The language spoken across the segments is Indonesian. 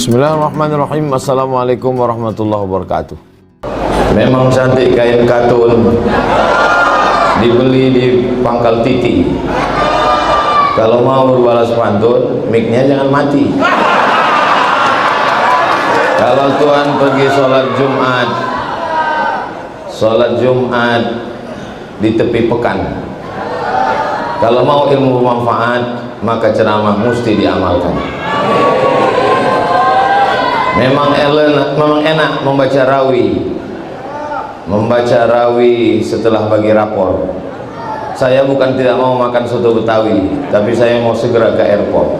Bismillahirrahmanirrahim. Assalamualaikum warahmatullahi wabarakatuh. Memang cantik kain katun, dibeli di pangkal titi. Kalau mau berbalas pantun, mic-nya jangan mati. Kalau Tuhan pergi sholat Jumat di tepi pekan. Kalau mau ilmu bermanfaat, maka ceramah mesti diamalkan. Memang enak membaca rawi setelah bagi rapor. Saya bukan tidak mau makan soto Betawi, tapi saya mau segera ke airport.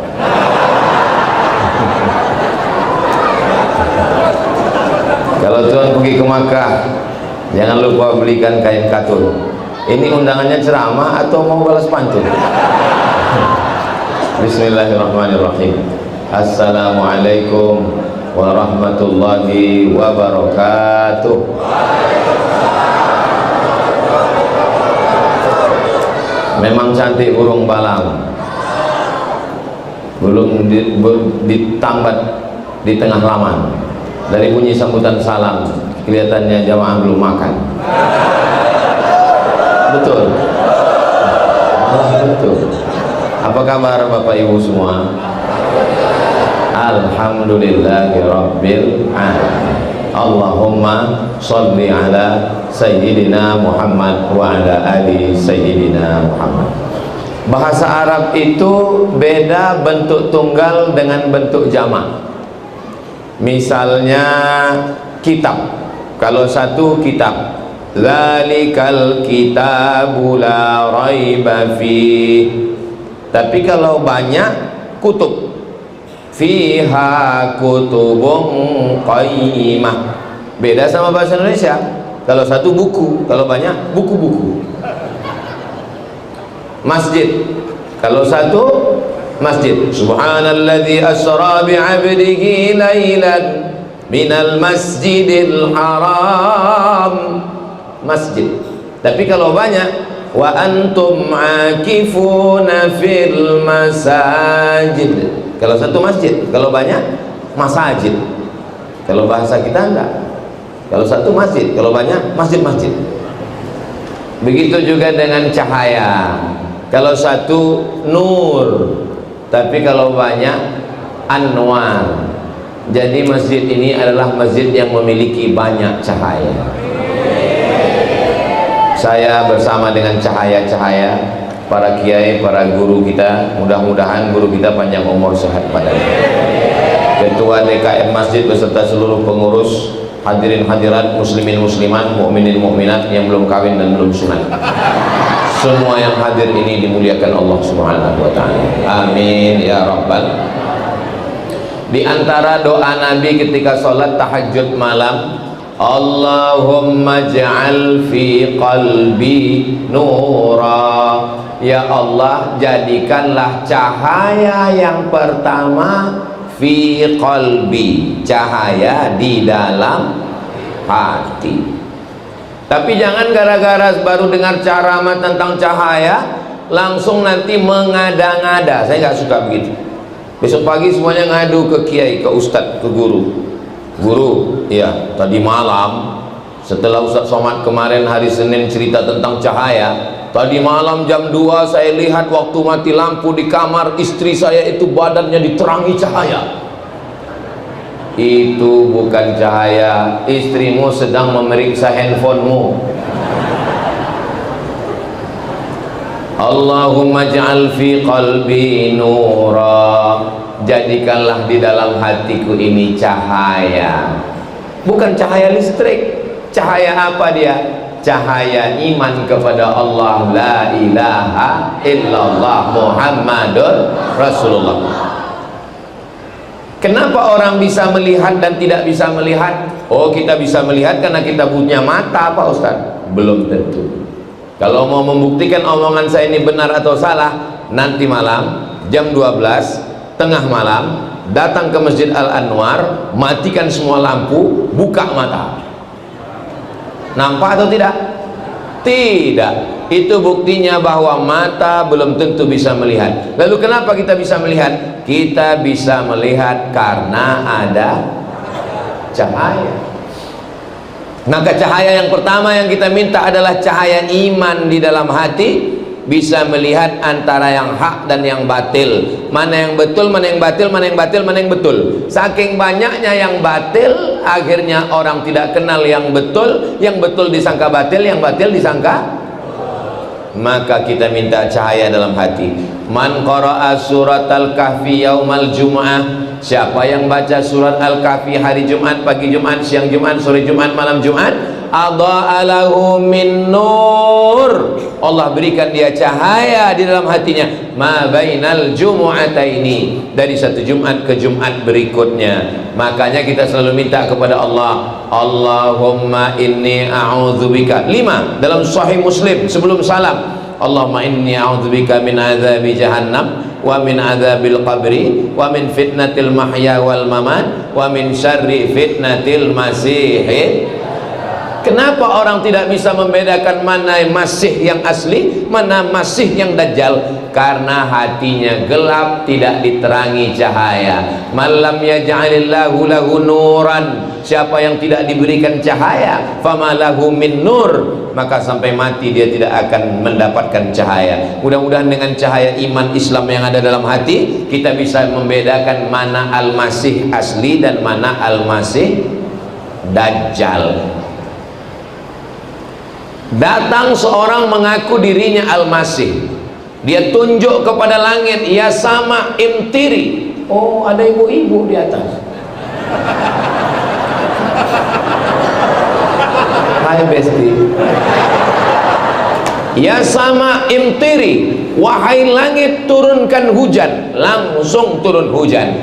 Kalau Tuhan pergi ke Makkah, jangan lupa belikan kain katun. Ini undangannya ceramah atau mau balas pantun? Bismillahirrahmanirrahim. Assalamualaikum warahmatullahi wabarakatuh. Memang cantik burung balang, belum ditambat di tengah laman. Dari bunyi sambutan salam kelihatannya jamaah belum makan. Betul? Betul. Apa kabar Bapak Ibu semua? Alhamdulillahirabbil alamin. Allahumma sholli ala sayyidina Muhammad wa ala ali sayyidina Muhammad. Bahasa Arab itu beda bentuk tunggal dengan bentuk jamak. Misalnya kitab, kalau satu kitab, zalikal kitabu la raiba fih. Tapi kalau banyak, kutub, fiha kutubun qayyimah. Beda sama bahasa Indonesia. Kalau satu buku, kalau banyak buku-buku. Masjid, kalau satu masjid. Subhanalladzi asra bi'abdihi lailan minal masjidil haram. Masjid. Tapi kalau banyak, wa antum akifuna fil masajid. Kalau satu masjid, kalau banyak masajid. Kalau bahasa kita enggak. Kalau satu masjid, kalau banyak masjid-masjid. Begitu juga dengan cahaya. Kalau satu nur, tapi kalau banyak anwar. Jadi masjid ini adalah masjid yang memiliki banyak cahaya. Saya bersama dengan cahaya-cahaya para kiai, para guru kita, mudah-mudahan guru kita panjang umur sehat badan. Ketua DKM Masjid beserta seluruh pengurus, hadirin hadirat, muslimin muslimat, mukminin mukminat yang belum kawin dan belum sunat. Semua yang hadir ini dimuliakan Allah Subhanahu wa taala. Amin ya rabbal. Di antara doa Nabi ketika sholat tahajud malam, Allahumma ja'al fi qalbi nura. Ya Allah, jadikanlah cahaya yang pertama fi qalbi, cahaya di dalam hati. Tapi jangan gara-gara baru dengar ceramah tentang cahaya langsung nanti mengada-ngada. Saya nggak suka begitu. Besok pagi semuanya ngadu ke kiai, ke ustadz, ke guru. Guru, ya tadi malam setelah Ustadz Somad kemarin hari Senin cerita tentang cahaya, tadi malam jam 2 saya lihat waktu mati lampu di kamar istri saya itu badannya diterangi cahaya. Itu bukan cahaya, istrimu sedang memeriksa handphonemu. Allahumma ja'al fi qalbi nura. Jadikanlah di dalam hatiku ini cahaya. Bukan cahaya listrik. Cahaya apa dia? Cahaya iman kepada Allah, la ilaha illallah Muhammadur Rasulullah. Kenapa orang bisa melihat dan tidak bisa melihat? Oh, kita bisa melihat karena kita punya mata, Pak Ustaz? Belum tentu. Kalau mau membuktikan omongan saya ini benar atau salah, nanti malam jam 12 tengah malam datang ke Masjid Al-Anwar, matikan semua lampu, buka mata. Nampak atau tidak? Tidak. Itu buktinya bahwa mata belum tentu bisa melihat. Lalu kenapa kita bisa melihat? Kita bisa melihat karena ada cahaya. Maka cahaya yang pertama yang kita minta adalah cahaya iman di dalam hati, bisa melihat antara yang hak dan yang batil, mana yang betul, mana yang batil, mana yang batil, mana yang betul. Saking banyaknya yang batil, akhirnya orang tidak kenal yang betul disangka batil, yang batil disangka. Maka kita minta cahaya dalam hati. Man qara'a surat al-kahfi yaumal jum'ah, siapa yang baca surat al-kahfi hari Jumat, pagi Jumat, siang Jumat, sore Jumat, malam Jumat, adha'a lahu min nur, Allah berikan dia cahaya di dalam hatinya, ma bainal jumu'ataini, dari satu Jumat ke Jumat berikutnya. Makanya kita selalu minta kepada Allah, Allahumma inni a'udzubika. 5 dalam Sahih Muslim sebelum salam, Allahumma inni a'udzubika min adzabi jahannam wa min adzabil qabri wa min fitnatil mahya wal mamat wa min syarri fitnatil masih. Kenapa orang tidak bisa membedakan mana masih yang asli, mana masih yang dajjal? Karena hatinya gelap, tidak diterangi cahaya. Malam yaj'alillahu lahu nuran, siapa yang tidak diberikan cahaya, fama lahu min nur, maka sampai mati dia tidak akan mendapatkan cahaya. Mudah-mudahan dengan cahaya iman Islam yang ada dalam hati, kita bisa membedakan mana al-masih asli dan mana al-masih dajjal. Datang seorang mengaku dirinya al-masih, dia tunjuk kepada langit, ya sama imtiri. Oh, ada ibu-ibu di atas. Hai besti. Ya sama imtiri, wahai langit turunkan hujan. Langsung turun hujan.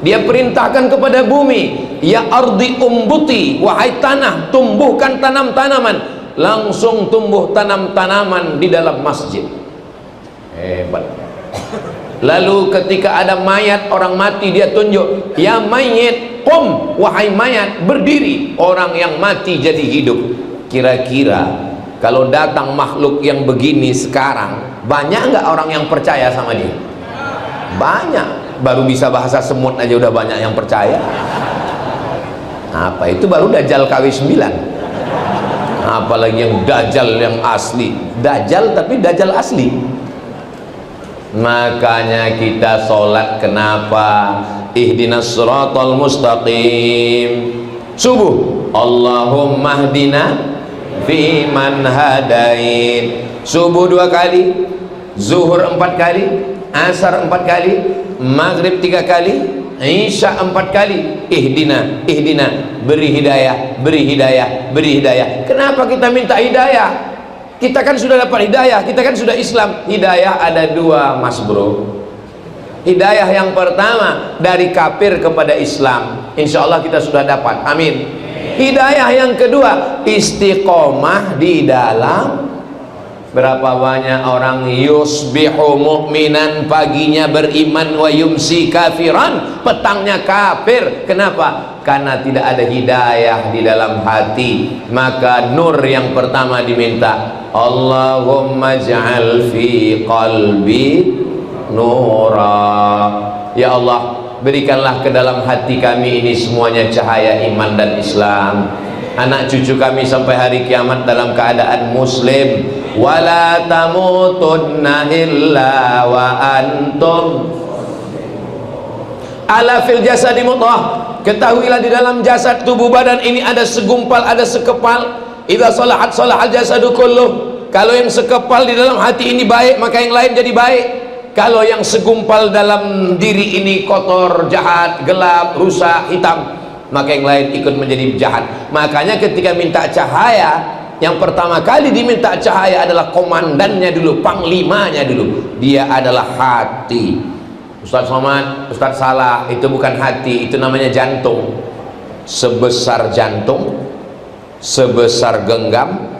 Dia perintahkan kepada bumi, ya ardi umbuti, wahai tanah tumbuhkan tanam-tanaman. Langsung tumbuh tanam-tanaman di dalam masjid. Hebat. Lalu ketika ada mayat orang mati, dia tunjuk, ya mayit qum, wahai mayat berdiri. Orang yang mati jadi hidup. Kira-kira kalau datang makhluk yang begini sekarang, banyak nggak orang yang percaya sama dia? Banyak. Baru bisa bahasa semut aja udah banyak yang percaya. Apa itu baru Dajjal KW9, apalagi yang Dajjal yang asli. Dajjal tapi Dajjal asli. Makanya kita sholat kenapa? Ihdinas siratal mustaqim. Subuh, Allahumma hdina fi man hadain. Subuh 2 kali, zuhur 4 kali, asar 4 kali, maghrib 3 kali, isya 4 kali. Ihdina, ihdina, beri hidayah, beri hidayah, beri hidayah. Kenapa kita minta hidayah? Kita kan sudah dapat hidayah, kita kan sudah Islam. Hidayah ada 2 mas bro. Hidayah yang pertama dari kafir kepada Islam, insya Allah kita sudah dapat, amin. Hidayah yang kedua istiqomah di dalam. Berapa banyak orang yusbihu mu'minan, paginya beriman, wa yumsi kafiran, petangnya kafir. Kenapa? Karena tidak ada hidayah di dalam hati. Maka nur yang pertama diminta, Allahumma ja'al fi qalbi nura. Ya Allah, berikanlah ke dalam hati kami ini semuanya cahaya iman dan Islam. Anak cucu kami sampai hari kiamat dalam keadaan muslim. Wala tamutunna illa wa antum ala fil jasadi mudghah. Ketahuilah di dalam jasad tubuh badan ini ada segumpal, ada sekepal. Idza salahat salahal jasadu kulluh. Kalau yang sekepal di dalam hati ini baik, maka yang lain jadi baik. Kalau yang segumpal dalam diri ini kotor, jahat, gelap, rusak, hitam, maka yang lain ikut menjadi jahat. Makanya ketika minta cahaya, yang pertama kali diminta cahaya adalah komandannya dulu, panglimanya dulu. Dia adalah hati. Ustaz Somad, Ustaz salah, itu bukan hati, itu namanya jantung. Sebesar jantung, sebesar genggam,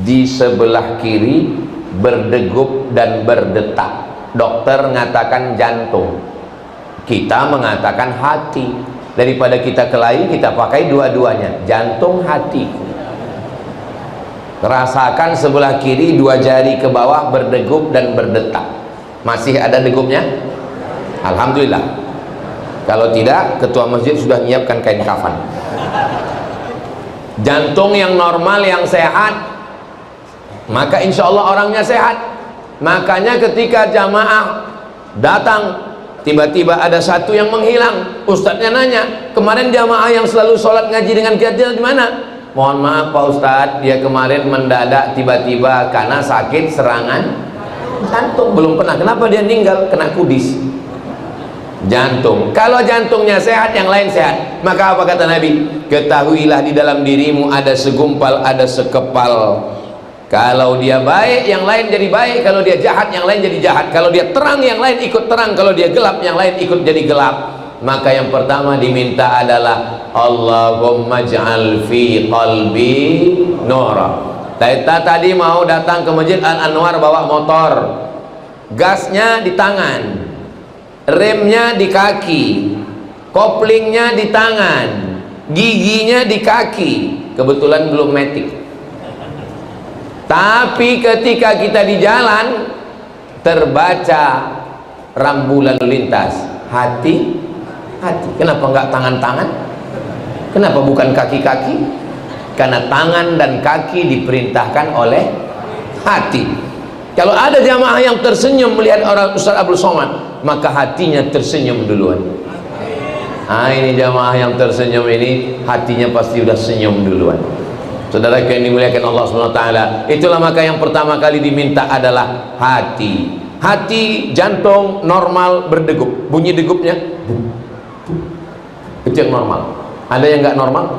di sebelah kiri berdegup dan berdetak. Dokter mengatakan jantung, kita mengatakan hati. Daripada kita kelahi, kita pakai dua-duanya, jantung, hati. rasakan sebelah kiri 2 jari ke bawah berdegup dan berdetak. Masih ada degupnya? Alhamdulillah. Kalau tidak, ketua masjid sudah menyiapkan kain kafan. Jantung yang normal, yang sehat, maka insya Allah orangnya sehat. Makanya ketika jamaah datang, tiba-tiba ada satu yang menghilang, ustadznya nanya, kemarin jamaah yang selalu sholat ngaji dengan kita di mana? Mohon maaf Pak Ustadz, dia kemarin mendadak tiba-tiba karena sakit serangan jantung. Belum pernah. Kenapa dia meninggal? Kena kudis jantung. Kalau jantungnya sehat, yang lain sehat. Maka apa kata Nabi? Ketahuilah di dalam dirimu ada segumpal, ada sekepal. Kalau dia baik, yang lain jadi baik. Kalau dia jahat, yang lain jadi jahat. Kalau dia terang, yang lain ikut terang. Kalau dia gelap, yang lain ikut jadi gelap. Maka yang pertama diminta adalah Allahumma ja'al fi qalbi nura. Kita tadi mau datang ke Masjid Al-Anwar bawa motor, gasnya di tangan, remnya di kaki, koplingnya di tangan, giginya di kaki. Kebetulan belum matic. Tapi ketika kita di jalan, terbaca rambu lalu lintas, hati. Kenapa enggak tangan-tangan? Kenapa bukan kaki-kaki? Karena tangan dan kaki diperintahkan oleh hati. Kalau ada jamaah yang tersenyum melihat orang Ustaz Abdul Somad, maka hatinya tersenyum duluan. Ini jamaah yang tersenyum ini, hatinya pasti udah senyum duluan. Saudara yang dimuliakan Allah SWT, itulah maka yang pertama kali diminta adalah hati. Hati, jantung normal berdegup, bunyi degupnya itu yang normal. Ada yang nggak normal?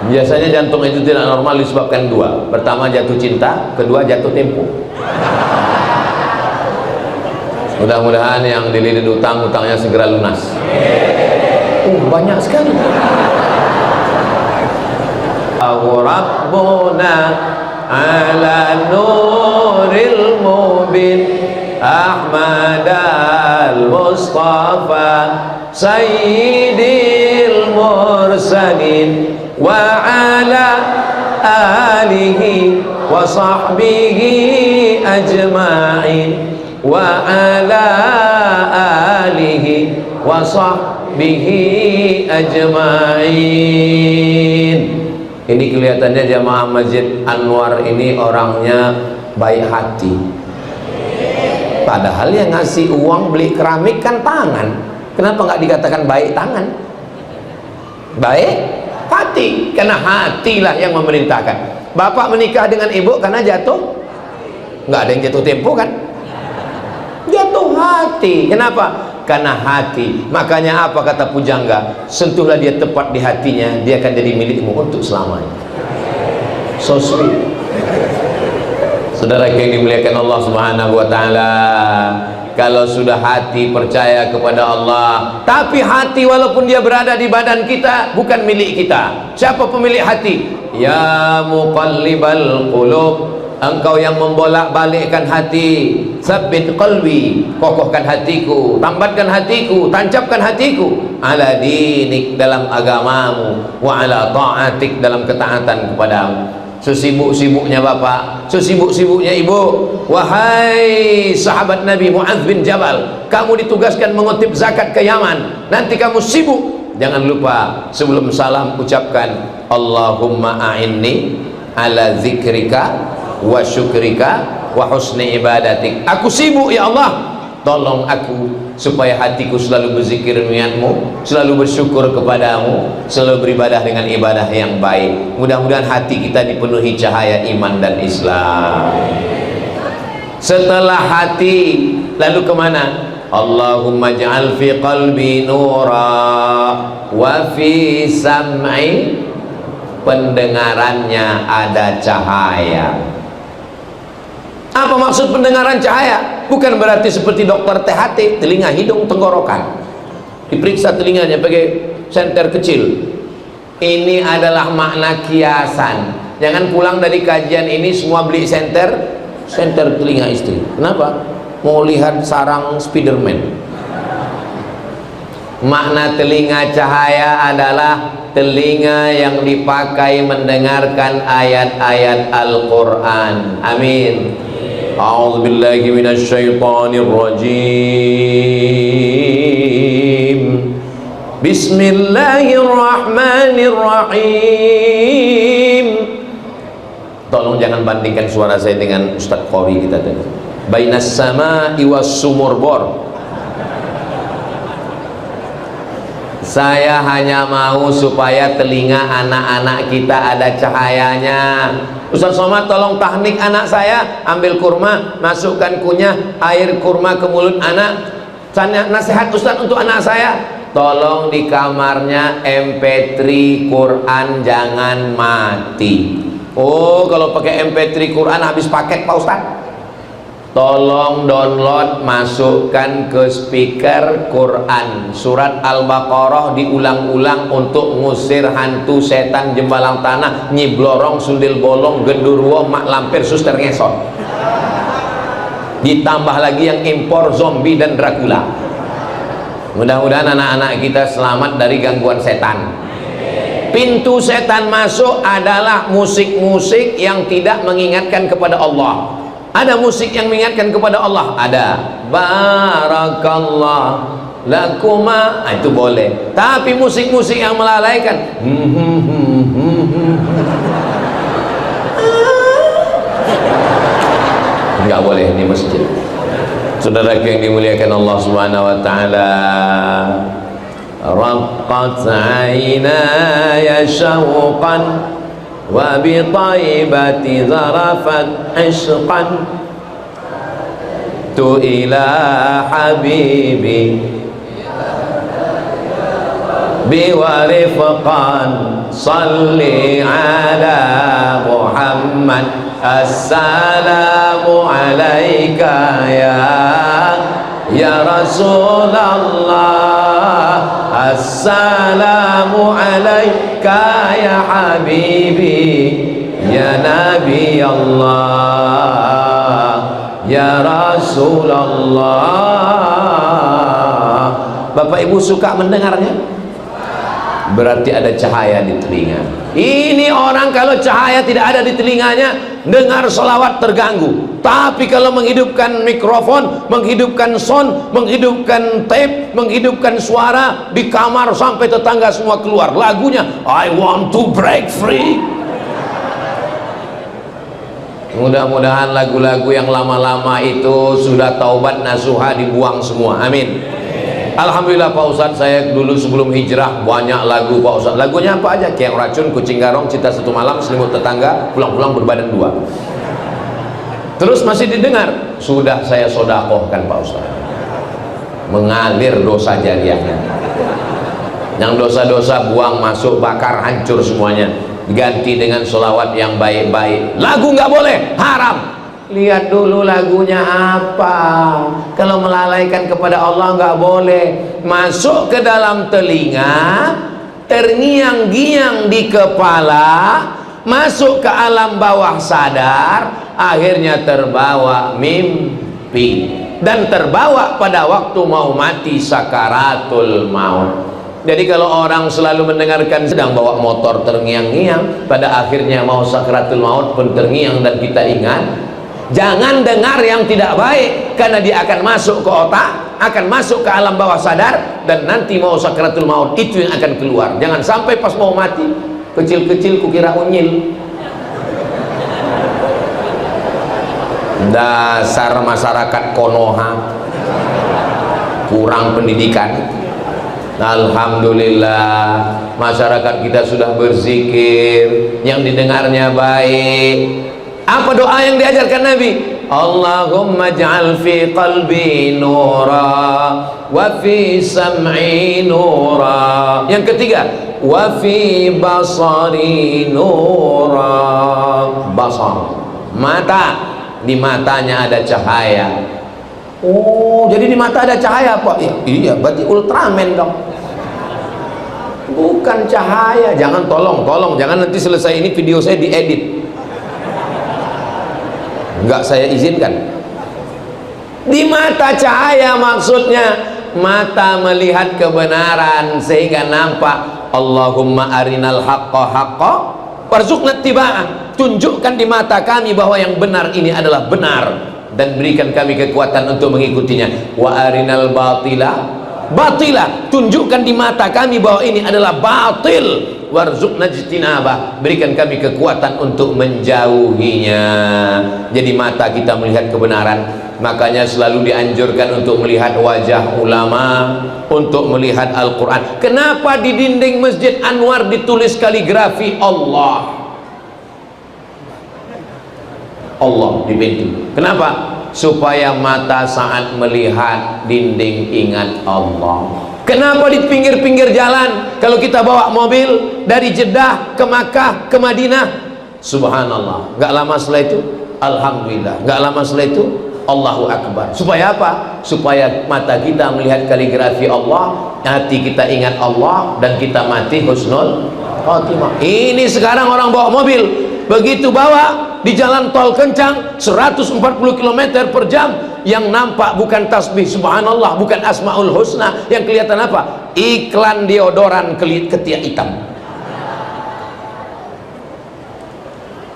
Biasanya jantung itu tidak normal disebabkan 2. Pertama jatuh cinta, kedua jatuh tempo. Mudah-mudahan yang dililit utang, utangnya segera lunas. Banyak sekali. Rabbuna ala nuril mubin Ahmad al-Mustafa Sayyidil Mursalin wa ala alihi wa sahbihi ajma'in wa ala alihi wa sahbihi ajma'in. Ini kelihatannya jamaah Masjid Anwar ini orangnya baik hati. Padahal yang ngasih uang beli keramik kan tangan. Kenapa nggak dikatakan baik tangan? Baik hati, karena hatilah yang memerintahkan. Bapak menikah dengan ibu karena jatuh? Nggak ada yang jatuh tempo kan? Jatuh hati. Kenapa? Karena hati. Makanya apa kata pujangga? Sentuhlah dia tepat di hatinya, dia akan jadi milikmu untuk selamanya. So sweet. Saudara yang dimuliakan Allah Subhanahu wa taala, kalau sudah hati percaya kepada Allah, tapi hati walaupun dia berada di badan kita bukan milik kita. Siapa pemilik hati? Ya muqallibal qulub, engkau yang membolak-balikkan hati. Tsabbit qalbi, kokohkan hatiku, tambatkan hatiku, tancapkan hatiku ala dinik, dalam agamamu, wa ala ta'atik, dalam ketaatan kepadamu. Sesibuk-sibuknya bapak, sesibuk-sibuknya ibu, wahai sahabat Nabi Mu'adz bin Jabal, kamu ditugaskan mengutip zakat ke Yaman, nanti kamu sibuk, jangan lupa sebelum salam ucapkan Allahumma a'inni ala zikrika wa syukrika wa husni ibadatik. Aku sibuk ya Allah, tolong aku supaya hatiku selalu berzikir niatmu, selalu bersyukur kepadamu, selalu beribadah dengan ibadah yang baik. Mudah-mudahan hati kita dipenuhi cahaya iman dan Islam. Setelah hati, lalu kemana? Allahumma ja'al fi qalbi nura wa fi sam'i, pendengarannya ada cahaya. Apa maksud pendengaran cahaya? Bukan berarti seperti dokter THT, telinga, hidung, tenggorokan, diperiksa telinganya pakai senter kecil. Ini adalah makna kiasan. Jangan pulang dari kajian ini semua beli senter telinga istri. Kenapa? Mau lihat sarang Spiderman. Makna telinga cahaya adalah telinga yang dipakai mendengarkan ayat-ayat Al-Quran. Amin. A'udzubillahi minasyaitonir rajim. Bismillahirrahmanirrahim. Tolong jangan bandingkan suara saya dengan Ustadz Qori kita tadi. Bainas sama'i was sumurbor. Saya hanya mau supaya telinga anak-anak kita ada cahayanya. Ustaz Somad tolong tahnik anak saya, ambil kurma, masukkan kunyah air kurma ke mulut anak. Nasihat Ustaz untuk anak saya, tolong di kamarnya MP3 Quran jangan mati. Oh, kalau pakai MP3 Quran habis paket Pak Ustaz. Tolong download, masukkan ke speaker Quran surat Al-Baqarah diulang-ulang untuk ngusir hantu, setan, jembalang tanah, nyi blorong, sundil bolong, gendurwo, mak lampir, suster ngesot. Ditambah lagi yang impor zombie dan Dracula. Mudah-mudahan anak-anak kita selamat dari gangguan setan. Pintu setan masuk adalah musik-musik yang tidak mengingatkan kepada Allah. Ada musik yang mengingatkan kepada Allah, ada barakallah lakuma, itu boleh. Tapi musik-musik yang melalaikan, enggak boleh di masjid. Saudara yang dimuliakan Allah Subhanahu wa taala, raqqat 'ainaya syauqan wa bi taibati zarafat ishqan tu ila habibi bi warifqan salli ala Muhammad. Assalamu alayka ya Rasulullah, assalamu alayka ya habibi ya Nabi Allah ya Rasulullah. Bapak Ibu suka mendengarnya? Berarti ada cahaya di telinga. Ini orang kalau cahaya tidak ada di telinganya, dengar selawat terganggu. Tapi kalau menghidupkan mikrofon, menghidupkan sound, menghidupkan tape, menghidupkan suara di kamar sampai tetangga semua keluar. Lagunya I want to break free. Mudah-mudahan lagu-lagu yang lama-lama itu sudah taubat nasuha dibuang semua. Amin. Alhamdulillah Pak Ustadz, saya dulu sebelum hijrah banyak lagu Pak Ustadz. Lagunya apa aja? Keong Racun, Kucing Garong, Cinta Satu Malam, Selimut Tetangga, Pulang-pulang Berbadan Dua. Terus masih didengar. Sudah saya sodakohkan Pak Ustadz. Mengalir dosa jariahnya. Yang dosa-dosa buang, masuk, bakar, hancur semuanya. Ganti dengan sholawat yang baik-baik. Lagu nggak boleh, haram. Lihat dulu lagunya apa. Kalau melalaikan kepada Allah nggak boleh. Masuk ke dalam telinga, terngiang-giang di kepala, masuk ke alam bawah sadar, akhirnya terbawa mimpi dan terbawa pada waktu mau mati, sakaratul maut. Jadi kalau orang selalu mendengarkan sedang bawa motor terngiang-ngiang, pada akhirnya mau sakaratul maut pun terngiang dan kita ingat. Jangan dengar yang tidak baik, karena dia akan masuk ke otak, akan masuk ke alam bawah sadar, dan nanti mau sakaratul maut itu yang akan keluar. Jangan sampai pas mau mati, kecil-kecil kukira unyil. Dasar masyarakat Konoha, kurang pendidikan. Alhamdulillah masyarakat kita sudah berzikir, yang didengarnya baik. Apa doa yang diajarkan Nabi? Allahumma ja'al fi qalbi nura wa fi sam'i nura. Yang ketiga, wa fi basari nura. Basar, mata, di matanya ada cahaya. Oh, jadi di mata ada cahaya Pak? Ya, iya, berarti Ultraman dong. Bukan cahaya. Jangan, tolong jangan nanti selesai ini video saya diedit. Enggak saya izinkan. Di mata cahaya maksudnya mata melihat kebenaran sehingga nampak. Allahumma arinal haqqa haqqa warzuqna ittiba'ah. Tunjukkan di mata kami bahwa yang benar ini adalah benar dan berikan kami kekuatan untuk mengikutinya. Wa arinal batila batila. Tunjukkan di mata kami bahwa ini adalah batil. Warzuqna ijtinabah. Berikan kami kekuatan untuk menjauhinya. Jadi mata kita melihat kebenaran. Makanya selalu dianjurkan untuk melihat wajah ulama, untuk melihat Al-Quran. Kenapa di dinding Masjid Anwar ditulis kaligrafi Allah? Allah di pintu. Kenapa? Supaya mata saat melihat dinding ingat Allah. Kenapa di pinggir-pinggir jalan kalau kita bawa mobil dari Jeddah ke Makkah ke Madinah, subhanallah, gak lama setelah itu alhamdulillah, gak lama setelah itu Allahu Akbar. Supaya apa? Supaya mata kita melihat kaligrafi Allah, hati kita ingat Allah, dan kita mati husnul khatimah. Ini sekarang orang bawa mobil, begitu bawa di jalan tol kencang 140 km per jam, yang nampak bukan tasbih subhanallah, bukan asmaul husna, yang kelihatan apa? Iklan deodoran ketiak hitam.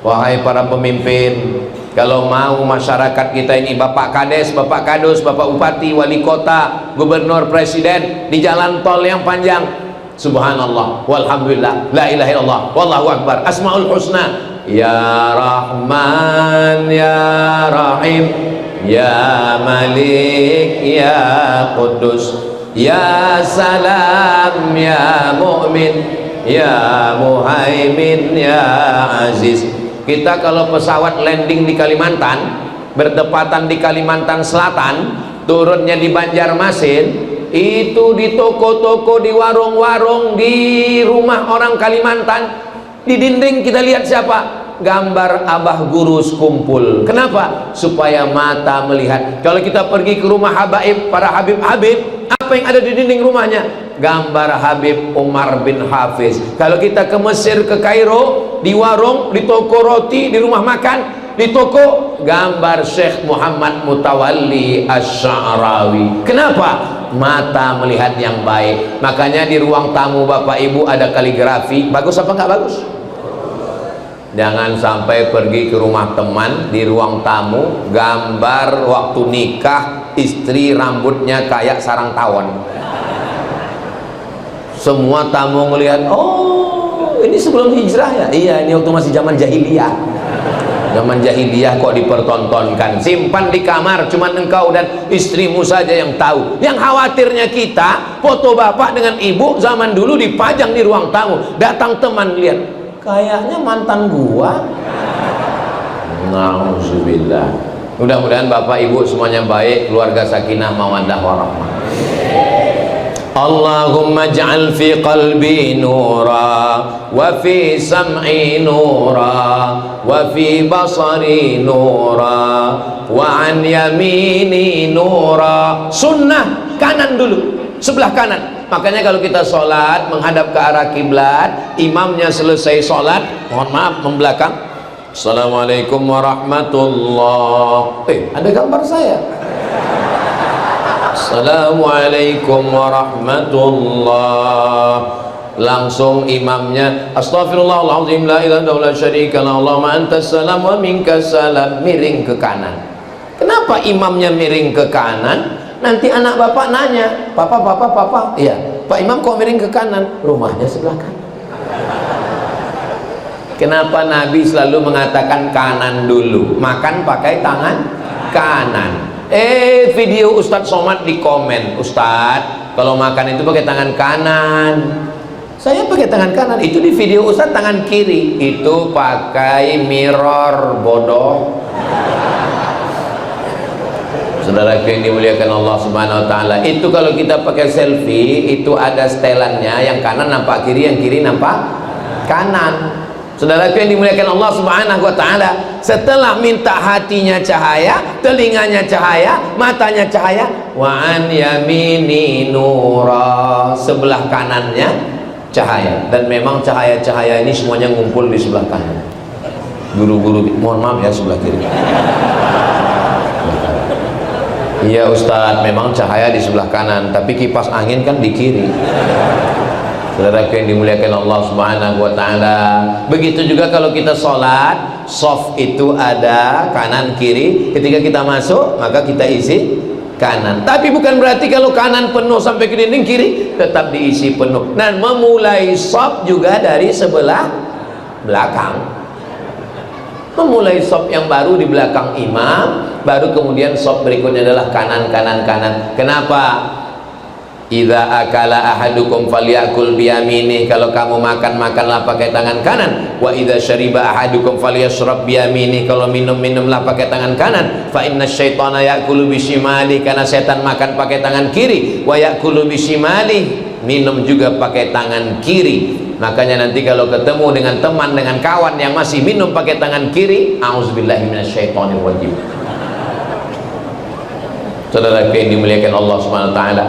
Wahai para pemimpin, kalau mau masyarakat kita ini, Bapak Kades, Bapak Kadus, Bapak Bupati, Wali Kota, Gubernur, Presiden, di jalan tol yang panjang, subhanallah, walhamdulillah, la ilaha illallah, wallahu akbar, asmaul husna, ya Rahman, ya Rahim, ya Malik, ya Qudus, ya Salam, ya Mu'min, ya Muhaimin, ya Aziz. Kita kalau pesawat landing di Kalimantan, bertepatan di Kalimantan Selatan, turunnya di Banjarmasin, itu di toko-toko, di warung-warung, di rumah orang Kalimantan, di dinding kita lihat siapa? Gambar Abah Gurus kumpul. Kenapa? Supaya mata melihat. Kalau kita pergi ke rumah habaib, para Habib-Habib, apa yang ada di dinding rumahnya? Gambar Habib Umar bin Hafiz. Kalau kita ke Mesir, ke Kairo, di warung, di toko roti, di rumah makan, di toko, gambar Syekh Muhammad Mutawalli Asy-Sya'rawi. Kenapa? Mata melihat yang baik. Makanya di ruang tamu Bapak Ibu ada kaligrafi. Bagus apa enggak bagus? Jangan sampai pergi ke rumah teman, di ruang tamu gambar waktu nikah istri rambutnya kayak sarang tawon. Semua tamu ngelihat, oh ini sebelum hijrah ya? Iya, ini waktu masih zaman jahiliyah. Zaman jahiliyah kok dipertontonkan. Simpan di kamar, cuman engkau dan istrimu saja yang tahu. Yang khawatirnya kita, foto bapak dengan ibu zaman dulu dipajang di ruang tamu. Datang teman lihat, kayaknya mantan gua. Nauzubillah. Mudah-mudahan bapak ibu semuanya baik, keluarga sakinah mawaddah warahmah. Allahumma ja'al fi qalbi nura wa fi sam'i nura wa fi basari nura wa an yamini nura. Sunnah kanan dulu, sebelah kanan. Makanya kalau kita sholat menghadap ke arah kiblat, imamnya selesai sholat, mohon maaf membelakang, assalamualaikum warahmatullahi, ada gambar saya, assalamualaikum warahmatullahi. Langsung imamnya astaghfirullahaladzim la ilaha illallah syarika la Allahumma antas salam wa minkas salam, miring ke kanan. Kenapa imamnya miring ke kanan? Nanti anak bapak nanya, papa, iya, Pak Imam kok miring ke kanan? Rumahnya sebelah kanan. Kenapa Nabi selalu mengatakan kanan dulu? Makan pakai tangan kanan. Video Ustadz Somad di komen, Ustadz kalau makan itu pakai tangan kanan. Saya pakai tangan kanan, itu di video Ustadz tangan kiri. Itu pakai mirror, bodoh. Saudara yang dimuliakan Allah Subhanahu wa taala, itu kalau kita pakai selfie itu ada setelannya, yang kanan nampak kiri, yang kiri nampak kanan. Saudara yang dimuliakan Allah Subhanahu wa taala, setelah minta hatinya cahaya, telinganya cahaya, matanya cahaya, wa an yamini nura, sebelah kanannya cahaya. Dan memang cahaya-cahaya ini semuanya ngumpul di sebelah kanan. Guru-guru mohon maaf ya, sebelah kiri. Iya Ustadz, memang cahaya di sebelah kanan, tapi kipas angin kan di kiri. Saudara yang dimuliakan Allah Subhanahu wa taala. Begitu juga kalau kita sholat, soft itu ada kanan kiri. Ketika kita masuk, maka kita isi kanan. Tapi bukan berarti kalau kanan penuh sampai ke dinding, kiri tetap diisi penuh. Dan memulai soft juga dari sebelah belakang. Memulai soft yang baru di belakang imam, baru kemudian soft berikutnya adalah kanan kanan kanan. Kenapa? Idza akala ahadukum falyakul biyaminih. Kalau kamu makan, makanlah pakai tangan kanan. Wa idza syariba ahadukum falyashrab biyaminih. Kalau minum, minumlah pakai tangan kanan. Fa inna syaitana yakulu bisimali. Karena setan makan pakai tangan kiri. Wa yakulu bisimali, minum juga pakai tangan kiri. Makanya nanti kalau ketemu dengan teman, dengan kawan yang masih minum pakai tangan kiri, auzubillahi minasyaitonirrajim. Saudara yang dimuliakan Allah Subhanahu wa taala.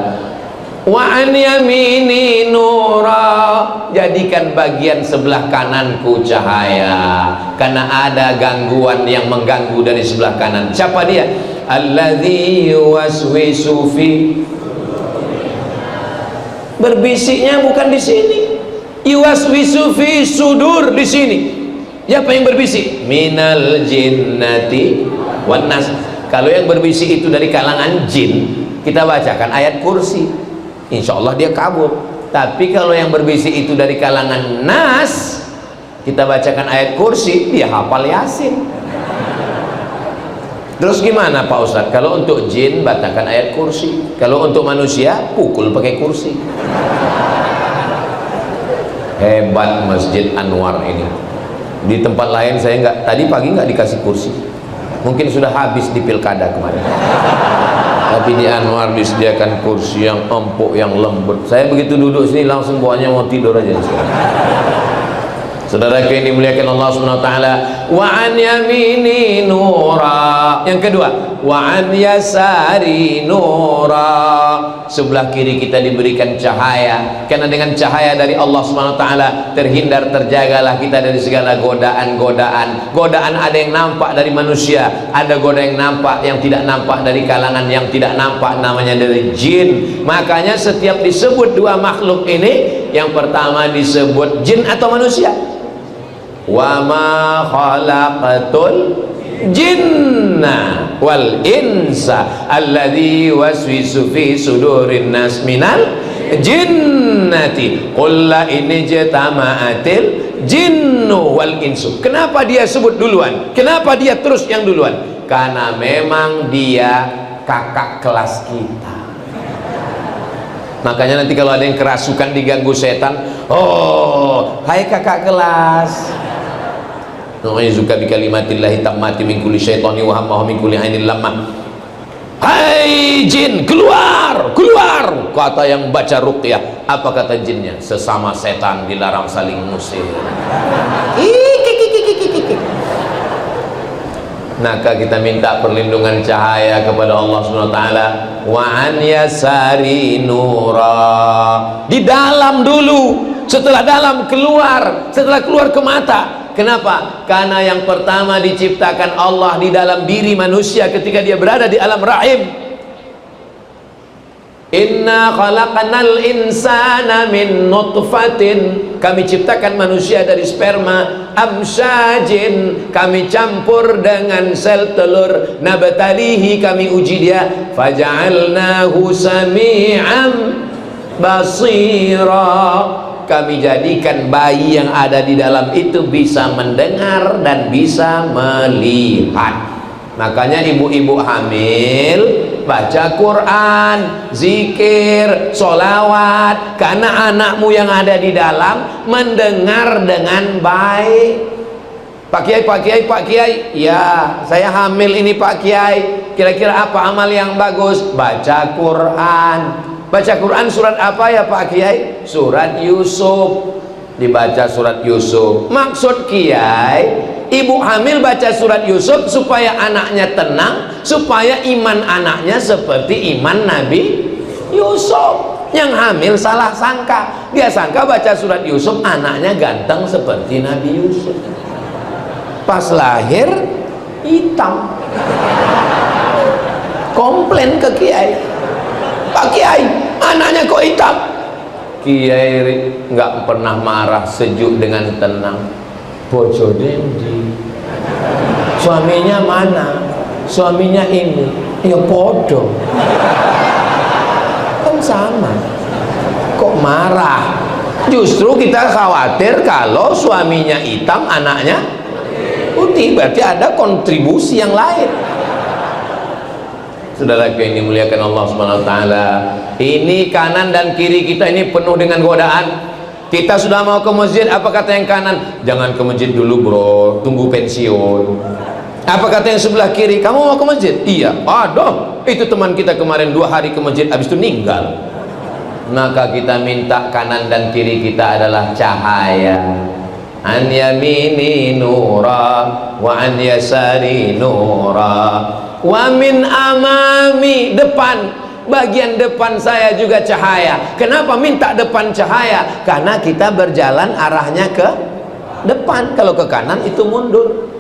Wa an yamini nura, jadikan bagian sebelah kananku cahaya, karena ada gangguan yang mengganggu dari sebelah kanan. Siapa dia? Alladzi yuwaswisu fi, berbisiknya bukan di sini. Yuwaswisu fi sudur, di sini. Siapa yang berbisik? Minal jinnati wan nas. Kalau yang berbisik itu dari kalangan jin, kita bacakan ayat kursi, insya Allah dia kabur. Tapi kalau yang berbisik itu dari kalangan nas, kita bacakan ayat kursi, dia hafal yasin. Terus gimana Pak Ustadz? Kalau untuk jin bacakan ayat kursi, kalau untuk manusia pukul pakai kursi. Hebat Masjid Anwar ini. Di tempat lain saya nggak, tadi pagi nggak dikasih kursi, mungkin sudah habis di pilkada kemarin. Tapi di Anwar disediakan kursi yang empuk, yang lembut. Saya begitu duduk sini langsung bawahnya mau tidur aja sekarang. Saudara yang dimuliakan Allah Subhanahu wa taala. Wa an yamini nura. Yang kedua, wa an yasari nura. Sebelah kiri kita diberikan cahaya, karena dengan cahaya dari Allah Subhanahu wa taala terhindar, terjagalah kita dari segala godaan-godaan. Godaan ada yang nampak dari manusia, ada godaan yang nampak, yang tidak nampak dari kalangan yang tidak nampak, namanya dari jin. Makanya setiap disebut dua makhluk ini, yang pertama disebut jin atau manusia. Wa ma khalaqatul jinna wal insa alladzi waswisu fi sudurin nas minal jinnati qul la in jatama'atil jinnu wal insu. Kenapa dia sebut duluan? Kenapa dia terus yang duluan? Karena memang dia kakak kelas kita. Makanya nanti kalau ada yang kerasukan, diganggu setan, oh hai kakak kelas, nu'izuka bi kalimatillahi tammati min kulli syaitani wa hamma min kulli ainin lamma. Hai jin, keluar, keluar, kata yang baca ruqyah. Apa kata jinnya? Sesama setan dilarang saling ngusir. Maka kita minta perlindungan cahaya kepada Allah Subhanahu wa taala. Wa an yasari nura, di dalam dulu, setelah dalam keluar, setelah keluar ke mata. Kenapa? Karena yang pertama diciptakan Allah di dalam diri manusia ketika dia berada di alam rahim. Inna khalaqanal insana min nutfatin, kami ciptakan manusia dari sperma, amsyajin, kami campur dengan sel telur, nabtalihi, kami uji dia, faja'alnahu sami'an basira, kami jadikan bayi yang ada di dalam itu bisa mendengar dan bisa melihat. Makanya ibu-ibu hamil baca Quran, zikir, sholawat, karena anakmu yang ada di dalam mendengar dengan baik. Pak Kiai, Pak Kiai, Pak Kiai, ya saya hamil ini Pak Kiai, kira-kira apa amal yang bagus? Baca Quran. Baca Quran surat apa ya Pak Kiai? Surat Yusuf. Dibaca surat Yusuf. Maksud Kiai, ibu hamil baca surat Yusuf supaya anaknya tenang, supaya iman anaknya seperti iman Nabi Yusuf. Yang hamil salah sangka, dia sangka baca surat Yusuf anaknya ganteng seperti Nabi Yusuf. Pas lahir hitam. komplain ke kiai, Pak Kiai, anaknya kok hitam. Kiai nggak pernah marah, sejuk dengan tenang. Bojo dendi, suaminya mana? Suaminya ini. Ya podo, kan sama. Kok marah? Justru kita khawatir kalau suaminya hitam, anaknya putih, berarti ada kontribusi yang lain. Saudaraku yang dimuliakan Allah Subhanahu wa taala, ini kanan dan kiri kita ini penuh dengan godaan. Kita sudah mau ke masjid, apa kata yang kanan? Jangan ke masjid dulu bro, tunggu pensiun. Apa kata yang sebelah kiri? Kamu mau ke masjid? Iya. Aduh, itu teman kita kemarin 2 hari ke masjid, habis itu meninggal. Maka kita minta kanan dan kiri kita adalah cahaya. An yamini nura wa an yasari nura wa min amami, depan, bagian depan saya juga cahaya. Kenapa minta depan cahaya? Karena kita berjalan arahnya ke depan. Kalau ke kanan itu mundur,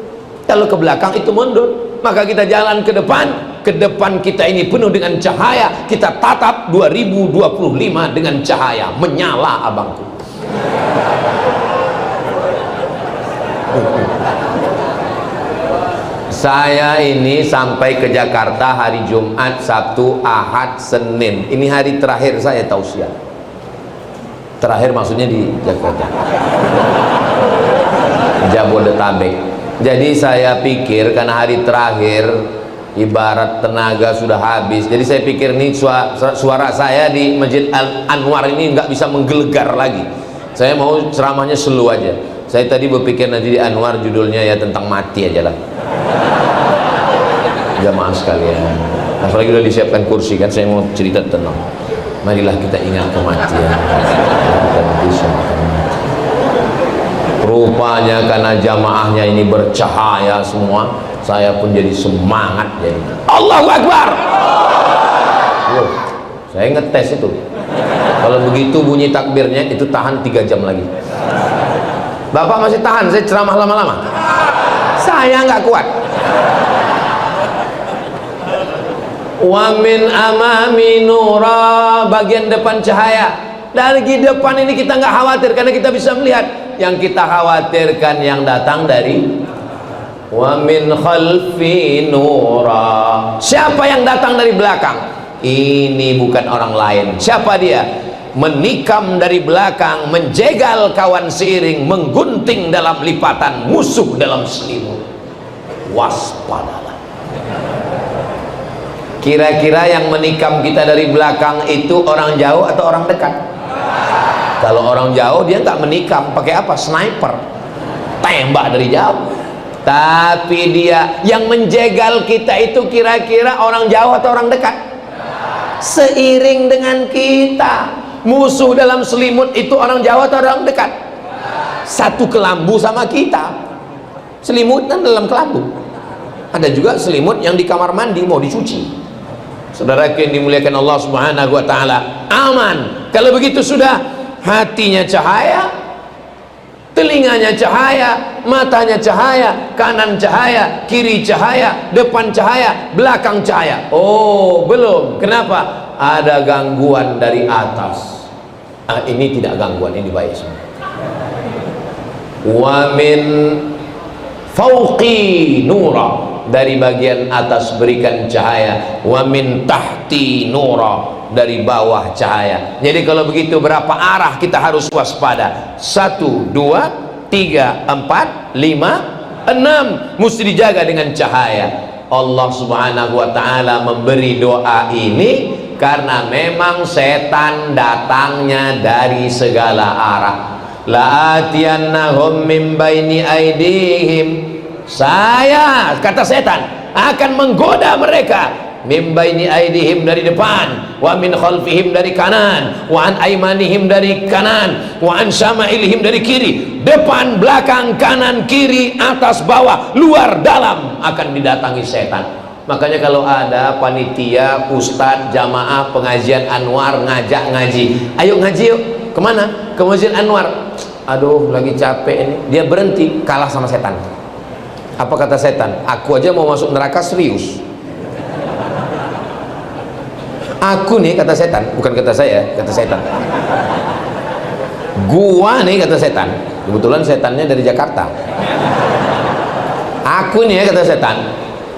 kalau ke belakang itu mundur. Maka kita jalan ke depan. Ke depan kita ini penuh dengan cahaya. Kita tatap 2025 dengan cahaya menyala, abangku. Saya ini sampai ke Jakarta hari Jumat, Sabtu, Ahad, Senin. Ini hari terakhir saya tausiah. Terakhir maksudnya di Jakarta, Jabodetabek. Jadi saya pikir karena hari terakhir ibarat tenaga sudah habis, jadi saya pikir nih suara saya di Masjid Anwar ini nggak bisa menggelegar lagi. Saya mau ceramahnya slow aja. Saya tadi berpikir nanti di Anwar judulnya ya tentang mati aja lah. Jamaah sekalian, apalagi udah disiapkan kursi kan, saya mau cerita tenang. Marilah kita ingat kematian. Kita bisa. Rupanya karena jamaahnya ini bercahaya semua, saya pun jadi semangat jadi. Allahu Akbar. Saya ngetes itu. Kalau begitu bunyi takbirnya itu tahan 3 jam lagi. Bapak masih tahan saya ceramah lama-lama? Saya nggak kuat. Wa min amami nura, bagian depan cahaya. Dari depan ini kita nggak khawatir karena kita bisa melihat. Yang kita khawatirkan yang datang dari wa min khalfi nura. Siapa yang datang dari belakang? Ini bukan orang lain. Siapa dia? Menikam dari belakang, menjegal kawan seiring, menggunting dalam lipatan, musuh dalam selimut. Waspadalah. Kira-kira yang menikam kita dari belakang itu orang jauh atau orang dekat? Kalau orang jauh dia nggak menikam, pakai apa? Sniper, tembak dari jauh. Tapi dia yang menjegal kita itu kira-kira orang jauh atau orang dekat? Seiring dengan kita. Musuh dalam selimut itu orang jauh atau orang dekat? Satu kelambu sama kita. Selimut kan dalam kelambu. Ada juga selimut yang di kamar mandi mau dicuci. Saudara yang dimuliakan Allah Subhanahu wa taala, aman. Kalau begitu sudah, hatinya cahaya, telinganya cahaya, matanya cahaya, kanan cahaya, kiri cahaya, depan cahaya, belakang cahaya. Oh, belum. Kenapa? Ada gangguan dari atas. Ini tidak gangguan, ini baik semua. Wa min fauqi nura, dari bagian atas berikan cahaya. Wa min tahti nura, dari bawah cahaya. Jadi kalau begitu berapa arah kita harus waspada? 1, 2, 3, 4, 5, 6 mesti dijaga dengan cahaya. Allah Subhanahu wa ta'ala memberi doa ini karena memang setan datangnya dari segala arah. La'atiyannahum min baini aidihim, saya, kata setan, akan menggoda mereka min baini aidihim, dari depan, wa min khalfihim, dari kanan, wa an aimanihim, dari kanan, wa an syama'ilihim, dari kiri. Depan, belakang, kanan, kiri, atas, bawah, luar, dalam akan didatangi setan. Makanya kalau ada panitia, ustadz, jamaah, pengajian Anwar ngajak ngaji, ayo ngaji yuk. Kemana? Ke Masjid Anwar. Aduh lagi capek ini. Dia berhenti, kalah sama setan. Apa kata setan? Aku aja mau masuk neraka serius. Aku nih, kata setan, bukan kata saya, kata setan. Gua nih, kata setan, kebetulan setannya dari Jakarta. Aku nih, kata setan,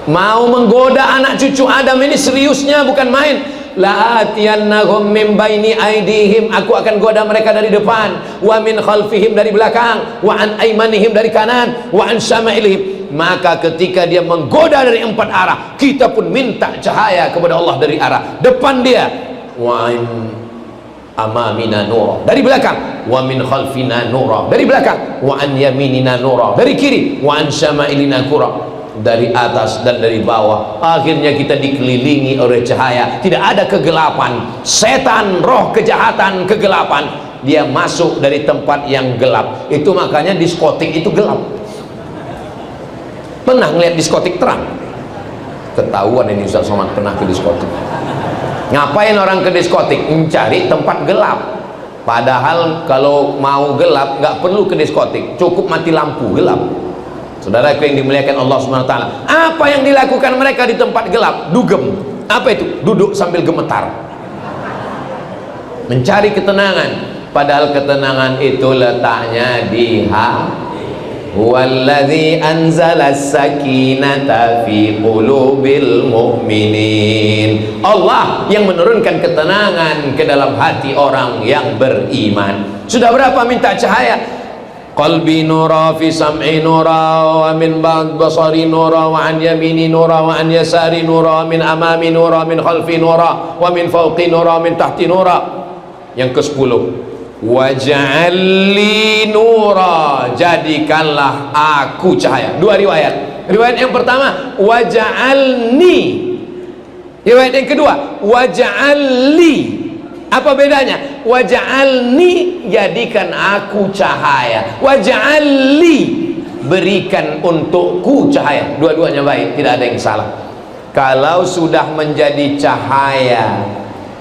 mau menggoda anak cucu Adam ini seriusnya, bukan main. La'atiyannahum min baini aidihim, aku akan goda mereka dari depan, wa min khalfihim, dari belakang, wa an aimanihim, dari kanan, wa an syama'ilihim. Maka ketika dia menggoda dari 4 arah, kita pun minta cahaya kepada Allah dari arah depan dia, wa an amamina nura, dari belakang, wa min khalfina nura, dari belakang, wa an yaminina nura, dari kiri, wa an syama'ilina nura, dari atas dan dari bawah. Akhirnya kita dikelilingi oleh cahaya, tidak ada kegelapan. Setan, roh kejahatan, kegelapan, dia masuk dari tempat yang gelap. Itu makanya diskotik itu gelap. Pernah ngeliat diskotik terang? Ketahuan ini Ustaz Somad pernah ke diskotik. Ngapain orang ke diskotik? Mencari tempat gelap. Padahal kalau mau gelap nggak perlu ke diskotik, cukup mati lampu gelap. Saudaraku yang dimuliakan Allah SWT, apa yang dilakukan mereka di tempat gelap? Dugem. Apa itu? Duduk sambil gemetar, mencari ketenangan. Padahal ketenangan itu letaknya di hati. Huwallazi anzala sakinata fi qulubil mu'minin. Allah yang menurunkan ketenangan ke dalam hati orang yang beriman. Sudah berapa minta cahaya? Qalbi nura, fi sam'i nura, wa min ba'd basari nura, wa an yamini nura, wa an yasari nura, min amami nura, min khalfi nura, wa min fawqi nura, min tahti nura. Yang ke-10, waj'alli nura, jadikanlah aku cahaya. 2 riwayat. Riwayat yang pertama, waj'alni. Riwayat yang kedua, waj'alli. Apa bedanya? Waj'alni, jadikan aku cahaya. Waj'alli, berikan untukku cahaya. Dua-duanya baik, tidak ada yang salah. Kalau sudah menjadi cahaya,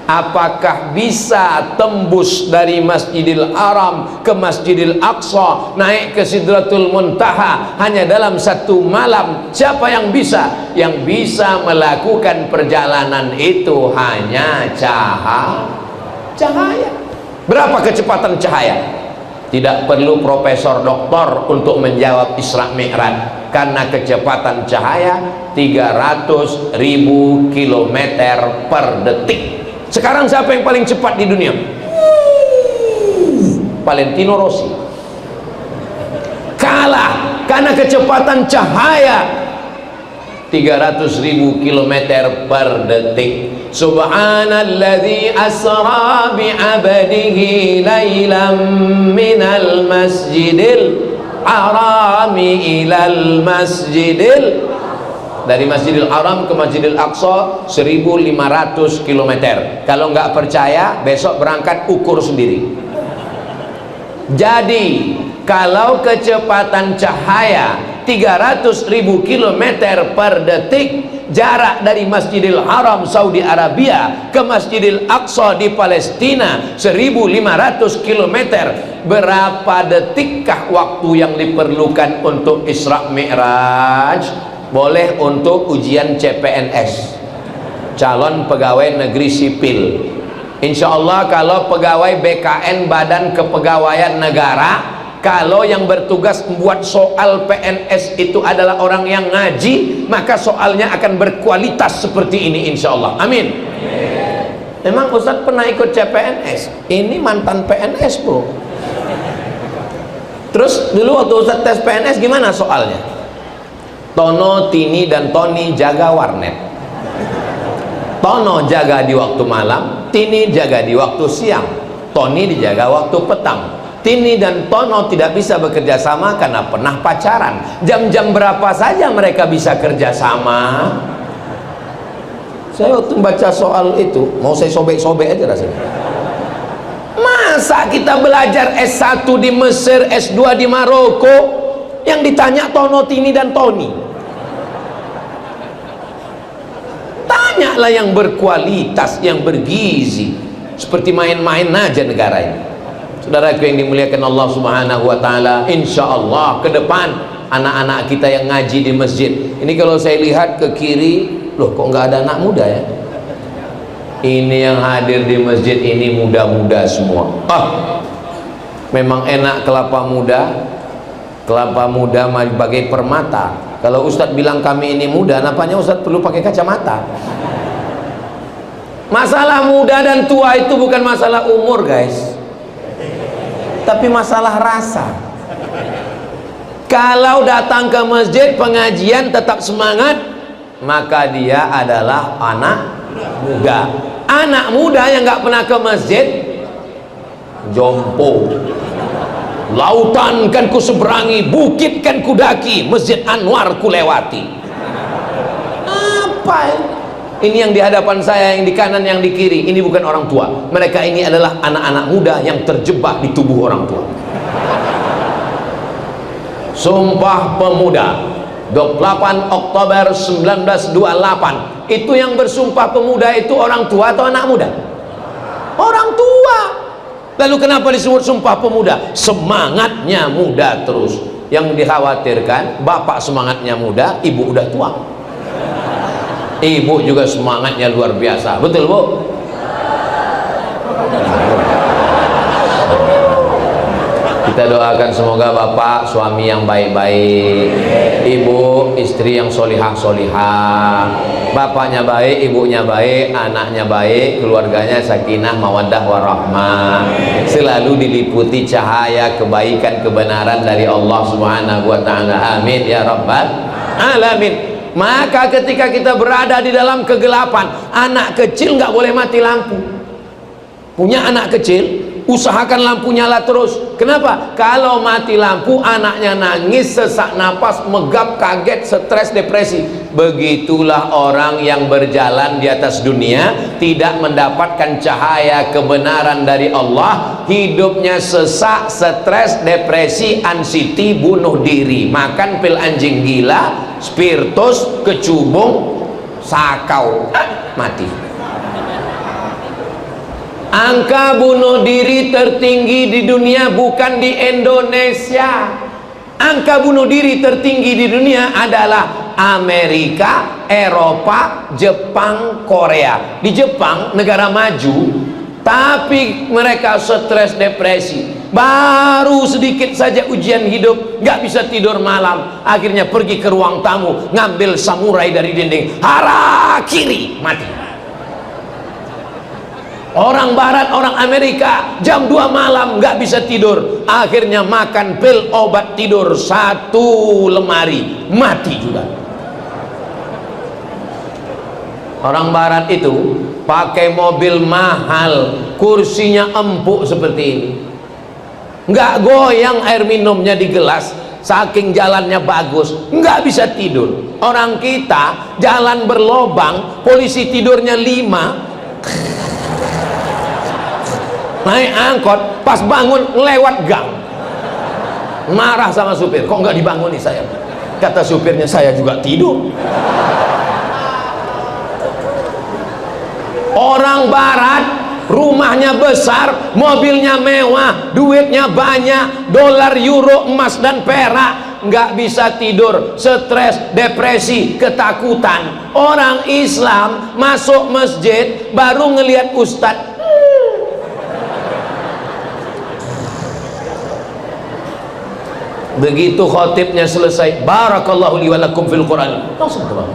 apakah bisa tembus dari Masjidil Haram ke Masjidil Aqsa, naik ke Sidratul Muntaha hanya dalam 1 malam? Siapa yang bisa? Yang bisa melakukan perjalanan itu hanya cahaya. Berapa kecepatan cahaya? Tidak perlu profesor doktor untuk menjawab Isra Mi'raj, karena kecepatan cahaya 300.000 km per detik. Sekarang siapa yang paling cepat di dunia? Valentino Rossi. Kalah karena kecepatan cahaya 300.000 km per detik. Subhanalladzi asra bi'abdihi laylan minal masjidil harami ilal masjidil, dari Masjidil Haram ke Masjidil Aqsa 1.500 km. Kalau nggak percaya, besok berangkat ukur sendiri. Jadi kalau kecepatan cahaya 300.000 km per detik, jarak dari Masjidil Haram Saudi Arabia ke Masjidil Aqsa di Palestina 1.500 km, berapa detikkah waktu yang diperlukan untuk Isra Mi'raj? Boleh untuk ujian CPNS, calon pegawai negeri sipil. Insya Allah kalau pegawai BKN, Badan Kepegawaian Negara, kalau yang bertugas membuat soal PNS itu adalah orang yang ngaji, maka soalnya akan berkualitas seperti ini insya Allah. Amin. Memang Ustadz pernah ikut CPNS, ini mantan PNS bro. Terus dulu waktu Ustadz tes PNS gimana soalnya? Tono, Tini, dan Tony jaga warnet. Tono jaga di waktu malam, Tini jaga di waktu siang, Tony dijaga waktu petang. Tini dan Tono tidak bisa bekerja sama karena pernah pacaran. Jam-jam berapa saja mereka bisa kerja sama? Saya waktu baca soal itu, mau saya sobek-sobek aja rasanya. Masa kita belajar S1 di Mesir, S2 di Maroko, yang ditanya Tono, Tini, dan Tony? Tanyalah yang berkualitas, yang bergizi. Seperti main-main aja negara ini. Saudaraku yang dimuliakan Allah Subhanahu wa taala, insya Allah ke depan anak-anak kita yang ngaji di masjid ini, kalau saya lihat ke kiri, loh kok nggak ada anak muda ya? Ini yang hadir di masjid ini muda-muda semua. Memang enak kelapa muda. Kelapa muda bagai permata. Kalau Ustadz bilang kami ini muda, napanya Ustadz perlu pakai kacamata. Masalah muda dan tua itu bukan masalah umur, guys, tapi masalah rasa. Kalau datang ke masjid pengajian tetap semangat, maka dia adalah anak muda. Anak muda yang nggak pernah ke masjid, jompo. Lautan kan ku seberangi, bukit kan ku daki, Masjid Anwar ku lewati. Apa ini yang di hadapan saya, yang di kanan, yang di kiri? Ini bukan orang tua. Mereka ini adalah anak-anak muda yang terjebak di tubuh orang tua. Sumpah Pemuda 28 Oktober 1928. Itu yang bersumpah pemuda itu orang tua atau anak muda? Orang tua. Lalu kenapa disebut sumpah pemuda? Semangatnya muda terus. Yang dikhawatirkan bapak semangatnya muda, ibu udah tua. Ibu juga semangatnya luar biasa. Betul, Bu? Kita doakan semoga bapak suami yang baik-baik, ibu istri yang solihah-solihah, bapaknya baik, ibunya baik, anaknya baik, keluarganya sakinah mawaddah warahmah, selalu diliputi cahaya kebaikan kebenaran dari Allah Subhanahu wa taala. Amin ya rabbal alamin. Maka ketika kita berada di dalam kegelapan, anak kecil nggak boleh mati lampu. Punya anak kecil, usahakan lampu nyala terus. Kenapa? Kalau mati lampu, anaknya nangis, sesak napas, megap, kaget, stres, depresi. Begitulah orang yang berjalan di atas dunia, tidak mendapatkan cahaya kebenaran dari Allah, hidupnya sesak, stres, depresi, anxiety, bunuh diri, makan pil anjing gila, spiritus, kecubung, sakau, mati. Angka bunuh diri tertinggi di dunia bukan di Indonesia. Angka bunuh diri tertinggi di dunia adalah Amerika, Eropa, Jepang, Korea. Di Jepang, negara maju, tapi mereka stres, depresi. Baru sedikit saja ujian hidup, nggak bisa tidur malam. Akhirnya pergi ke ruang tamu, ngambil samurai dari dinding, harakiri, mati. Orang barat, orang Amerika jam 2 malam nggak bisa tidur, akhirnya makan pil obat tidur 1 lemari, mati juga. Orang barat itu pakai mobil mahal, kursinya empuk seperti ini, nggak goyang air minumnya di gelas, saking jalannya bagus, nggak bisa tidur. Orang kita jalan berlobang, polisi tidurnya 5, naik angkot, pas bangun lewat gang, marah sama supir, kok nggak dibangun nih saya? Kata supirnya, saya juga tidur. Orang barat rumahnya besar, mobilnya mewah, duitnya banyak, dolar, euro, emas dan perak, nggak bisa tidur, stres, depresi, ketakutan. Orang Islam masuk masjid baru ngelihat ustadz, begitu khotibnya selesai, barakallahu li wa lakum fil Quran, langsung terbang.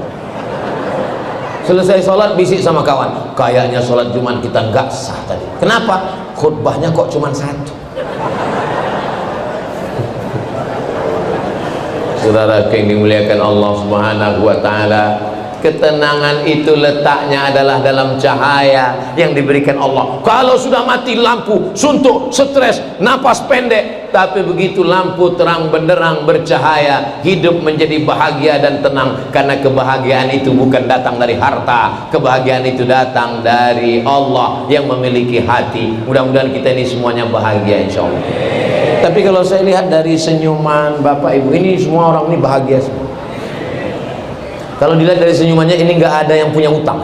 Selesai sholat bisik sama kawan, kayaknya sholat Jumat kita nggak sah tadi. Kenapa? Khutbahnya kok cuma 1. Saudara yang dimuliakan Allah Subhanahu wa taala, ketenangan itu letaknya adalah dalam cahaya yang diberikan Allah. Kalau sudah mati lampu, suntuk, stres, napas pendek, tapi begitu lampu terang benderang bercahaya, hidup menjadi bahagia dan tenang, karena kebahagiaan itu bukan datang dari harta, kebahagiaan itu datang dari Allah yang memiliki hati. Mudah-mudahan kita ini semuanya bahagia insya Allah. Tapi kalau saya lihat dari senyuman Bapak Ibu ini, semua orang ini bahagia semua. Kalau dilihat dari senyumannya, ini nggak ada yang punya utang,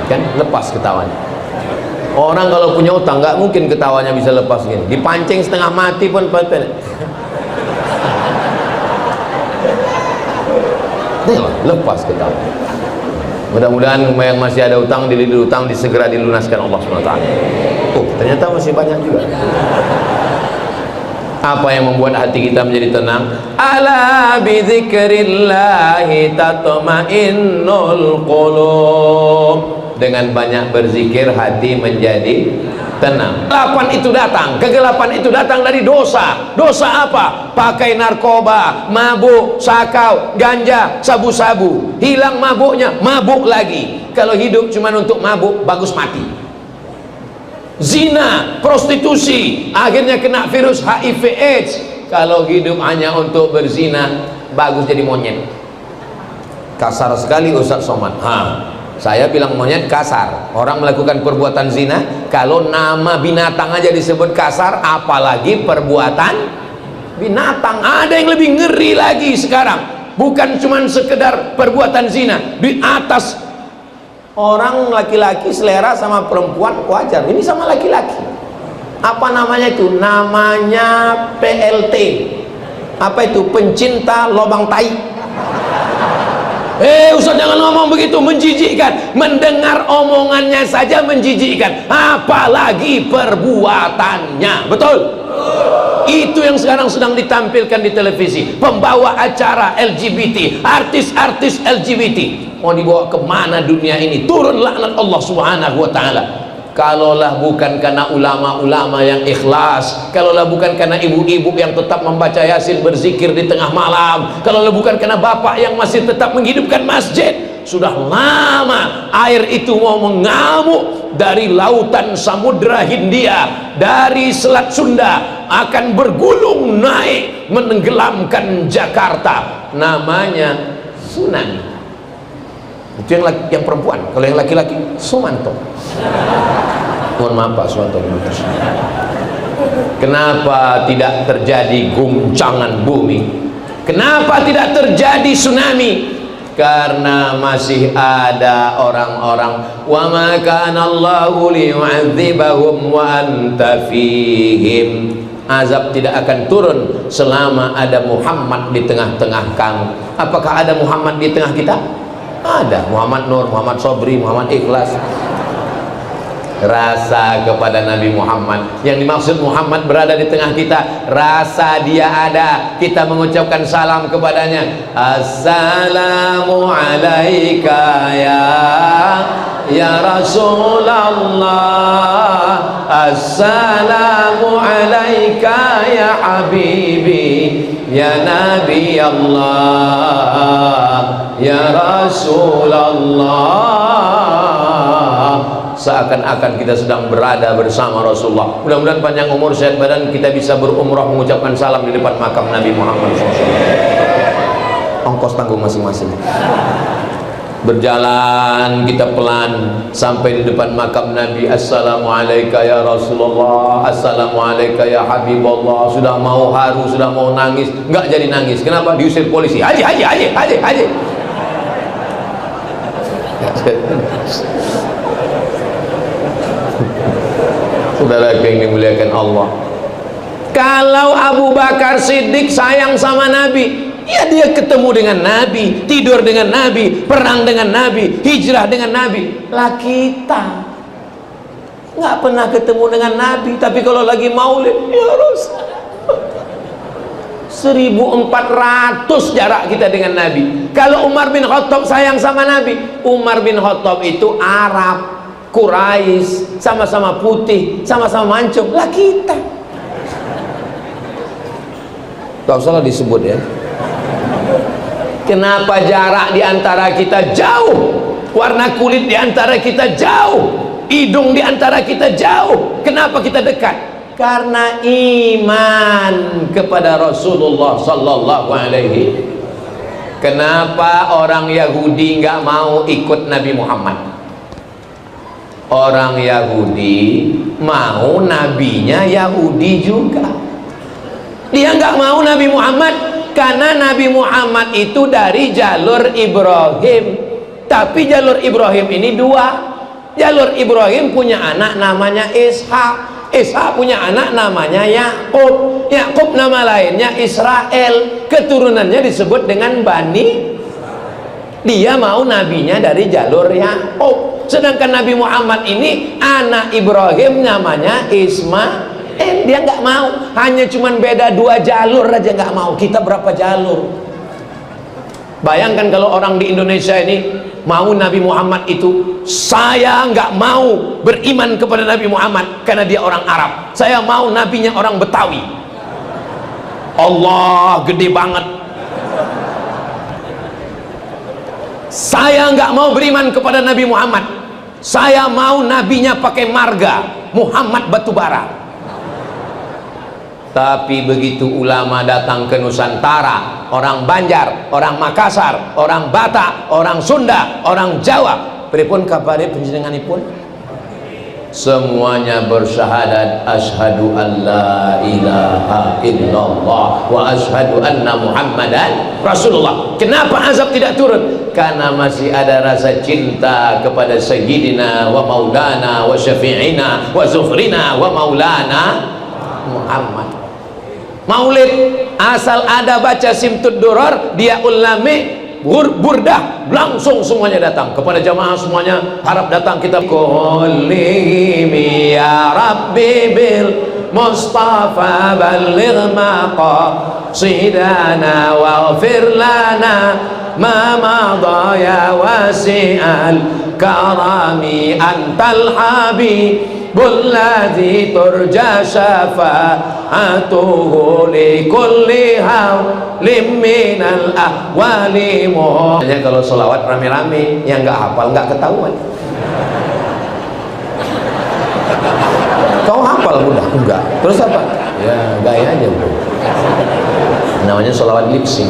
kan? Lepas ketawanya. Orang kalau punya utang nggak mungkin ketawanya bisa lepas gini. Dipancing setengah mati pun lepas ketawa. Mudah-mudahan yang masih ada utang, dililit utang, segera dilunaskan Allah SWT. Oh, ternyata masih banyak juga. Apa yang membuat hati kita menjadi tenang? Ala bi dzikrillahi tatma'innul qulub. Dengan banyak berzikir hati menjadi tenang. Kegelapan itu datang. Kegelapan itu datang dari dosa. Dosa apa? Pakai narkoba, mabuk, sakau, ganja, sabu-sabu. Hilang mabuknya, mabuk lagi. Kalau hidup cuma untuk mabuk, bagus mati. Zina, prostitusi, akhirnya kena virus HIV/AIDS. Kalau hidup hanya untuk berzina, bagus jadi monyet. Kasar sekali Ustaz Somad. Saya bilang monyet kasar. Orang melakukan perbuatan zina, kalau nama binatang aja disebut kasar, apalagi perbuatan binatang. Ada yang lebih ngeri lagi sekarang. Bukan cuma sekedar perbuatan zina, di atas. Orang laki-laki selera sama perempuan wajar, ini sama laki-laki. Apa namanya itu? Namanya PLT. Apa itu? Pencinta lobang tai. Ustaz jangan ngomong begitu, menjijikkan. Mendengar omongannya saja menjijikkan, apalagi perbuatannya. Betul? Itu yang sekarang sedang ditampilkan di televisi. Pembawa acara LGBT, artis-artis LGBT. Mau dibawa kemana dunia ini? Turun laknat Allah Subhanahu wa ta'ala. Kalaulah bukan karena ulama-ulama yang ikhlas, kalaulah bukan karena ibu-ibu yang tetap membaca Yasin, berzikir di tengah malam, kalaulah bukan karena bapak yang masih tetap menghidupkan masjid, sudah lama air itu mau mengamuk dari lautan Samudra Hindia, dari Selat Sunda, akan bergulung naik menenggelamkan Jakarta. Namanya tsunami. Itu yang perempuan. Kalau yang laki-laki, Sumanto. Mohon maaf Pak Sumanto. Kenapa tidak terjadi guncangan bumi? Kenapa tidak terjadi tsunami? Karena masih ada orang-orang, wa ma kana Allahu liyu'adzibahum wa anta fihim. Azab tidak akan turun selama ada Muhammad di tengah-tengah kamu. Apakah ada Muhammad di tengah kita? Ada. Muhammad Nur, Muhammad Sobri, Muhammad Ikhlas. Rasa kepada Nabi Muhammad. Yang dimaksud Muhammad berada di tengah kita, rasa dia ada, kita mengucapkan salam kepadanya. Assalamu alaika ya Rasulullah, assalamu alaika ya Habibi, ya Nabi Allah, ya Rasulullah. Seakan-akan kita sedang berada bersama Rasulullah. Mudah-mudahan panjang umur, sehat badan, kita bisa berumrah mengucapkan salam di depan makam Nabi Muhammad SAW. Ongkos tanggung masing-masing. Berjalan kita pelan sampai di depan makam Nabi. Assalamualaikum ya Rasulullah, assalamualaikum ya Habibullah. Sudah mau haru, sudah mau nangis, nggak jadi nangis. Kenapa? Diusir polisi. Haji. Saudara yang dimuliakan Allah, kalau Abu Bakar Siddiq sayang sama Nabi, ya dia ketemu dengan Nabi, tidur dengan Nabi, perang dengan Nabi, hijrah dengan Nabi. Lah kita nggak pernah ketemu dengan Nabi, tapi kalau lagi maulid, ya Rasul, 1400 jarak kita dengan Nabi. Kalau Umar bin Khattab sayang sama Nabi, Umar bin Khattab itu Arab, Quraisy, sama-sama putih, sama-sama mancung. Lah kita gak usah disebut ya. Kenapa jarak di antara kita jauh, warna kulit di antara kita jauh, hidung di antara kita jauh? Kenapa kita dekat? Karena iman kepada Rasulullah sallallahu alaihi. Kenapa orang Yahudi nggak mau ikut Nabi Muhammad? Orang Yahudi mau nabinya Yahudi juga. Dia nggak mau Nabi Muhammad karena Nabi Muhammad itu dari jalur Ibrahim. Tapi jalur Ibrahim ini dua. Jalur Ibrahim punya anak namanya Ishak. Ishak punya anak namanya Yakub. Yakub nama lainnya Israel. Keturunannya disebut dengan Bani. Dia mau nabinya dari jalur Yakub. Sedangkan Nabi Muhammad ini anak Ibrahim, namanya Ismail. Dia nggak mau, hanya cuman beda 2 jalur aja nggak mau. Kita berapa jalur? Bayangkan kalau orang di Indonesia ini mau Nabi Muhammad itu, saya nggak mau beriman kepada Nabi Muhammad karena dia orang Arab, saya mau nabinya orang Betawi. Allah gede banget. Saya nggak mau beriman kepada Nabi Muhammad, saya mau nabinya pakai marga, Muhammad Batubara. Tapi begitu ulama datang ke Nusantara, orang Banjar, orang Makassar, orang Batak, orang Sunda, orang Jawa, pripun kabare panjenenganipun? Semuanya bersyahadat asyhadu an la ilaha illallah wa asyhadu anna muhammadan rasulullah. Kenapa azab tidak turun? Karena masih ada rasa cinta kepada sayyidina wa maulana wa syafi'ina wa zufrina wa maulana Muhammad. Maulid asal ada baca Simtud Duror, dia ulami, burdah, langsung semuanya datang. Kepada jamaah semuanya harap datang, kita kullimi ya rabbi bil mustafa balligh maqasidana waghfir lana ma madha ya wasi'al karami antal habib Bulladhi turja syafa'atuhu li kulli hawlim minal ahwali. Hanya kalau sholawat rame-rame, yang nggak hafal nggak ketahuan. Kau hafal udah? Enggak. Terus apa? Ya gaya aja bro. Namanya sholawat lip sync.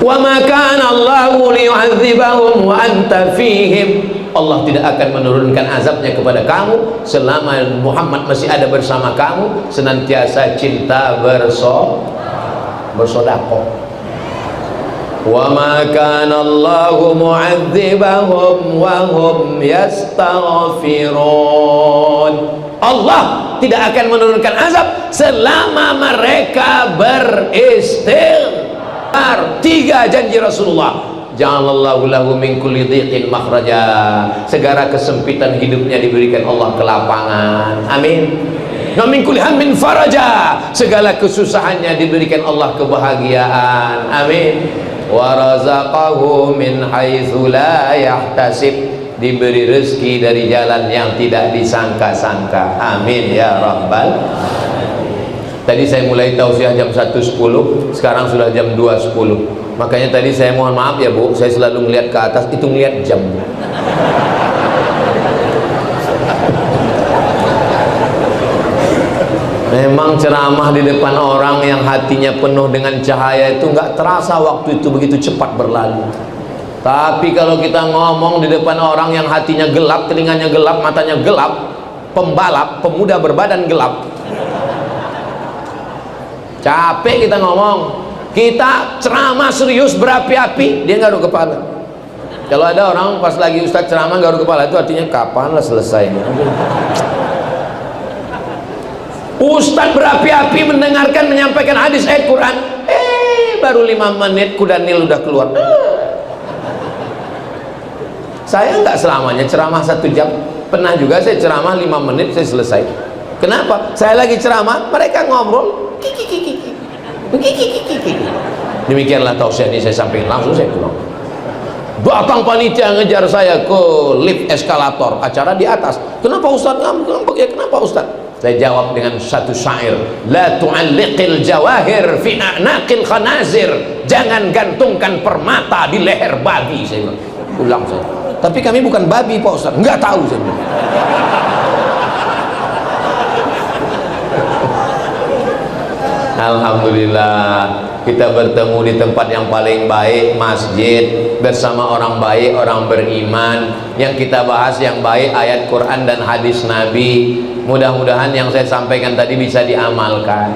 Wa ma kana Allahu liyu'adzibahum wa anta fihim. Allah tidak akan menurunkan azabnya kepada kamu selama Muhammad masih ada bersama kamu. Senantiasa cinta bersodakoh. Wa ma kana Allahu mu'adzibahum wa hum yastaghfirun. Allah tidak akan menurunkan azab selama mereka beristighfar. 3 janji Rasulullah. Ja'alallahu lahu min kulli dhiqin makhraja. Segala kesempitan hidupnya diberikan Allah kelapangan. Amin. Wa min kulli hammin faraja. Segala kesusahannya diberikan Allah kebahagiaan. Amin. Wa razaqahu min haitsu la yahtasib. Diberi rezeki dari jalan yang tidak disangka-sangka. Amin ya rabbal. Tadi saya mulai tausiah jam 1.10, sekarang sudah jam 2.10. Makanya tadi saya mohon maaf ya Bu, saya selalu melihat ke atas, itu melihat jam. Memang ceramah di depan orang yang hatinya penuh dengan cahaya itu nggak terasa waktu itu begitu cepat berlalu. Tapi kalau kita ngomong di depan orang yang hatinya gelap, telinganya gelap, matanya gelap, pembalap, pemuda berbadan gelap, capek kita ngomong. Kita ceramah serius berapi-api, dia garuk kepala. Kalau ada orang pas lagi ustaz ceramah garuk kepala, itu artinya kapan lah selesainya. Ustaz berapi-api mendengarkan, menyampaikan hadis ayat Quran, baru 5 menit kuda Nil udah keluar. Saya nggak selamanya ceramah 1 jam, pernah juga saya ceramah 5 menit saya selesai. Kenapa? Saya lagi ceramah, mereka ngobrol, demikianlah tausiah ini saya sampaikan, langsung saya pulang. Datang panitia ngejar saya ke lift eskalator, acara di atas. Kenapa Ustaz ngambek? Ya kenapa Ustaz? Saya jawab dengan satu syair, la tu'alliqil jawahir fi a'naqil khanazir. Jangan gantungkan permata di leher babi. Saya bilang, ulang saya. Tapi kami bukan babi Pak Ustaz. Enggak tahu saya bilang. Alhamdulillah kita bertemu di tempat yang paling baik, masjid, bersama orang baik, orang beriman. Yang kita bahas yang baik ayat Quran dan hadis Nabi. Mudah-mudahan yang saya sampaikan tadi bisa diamalkan.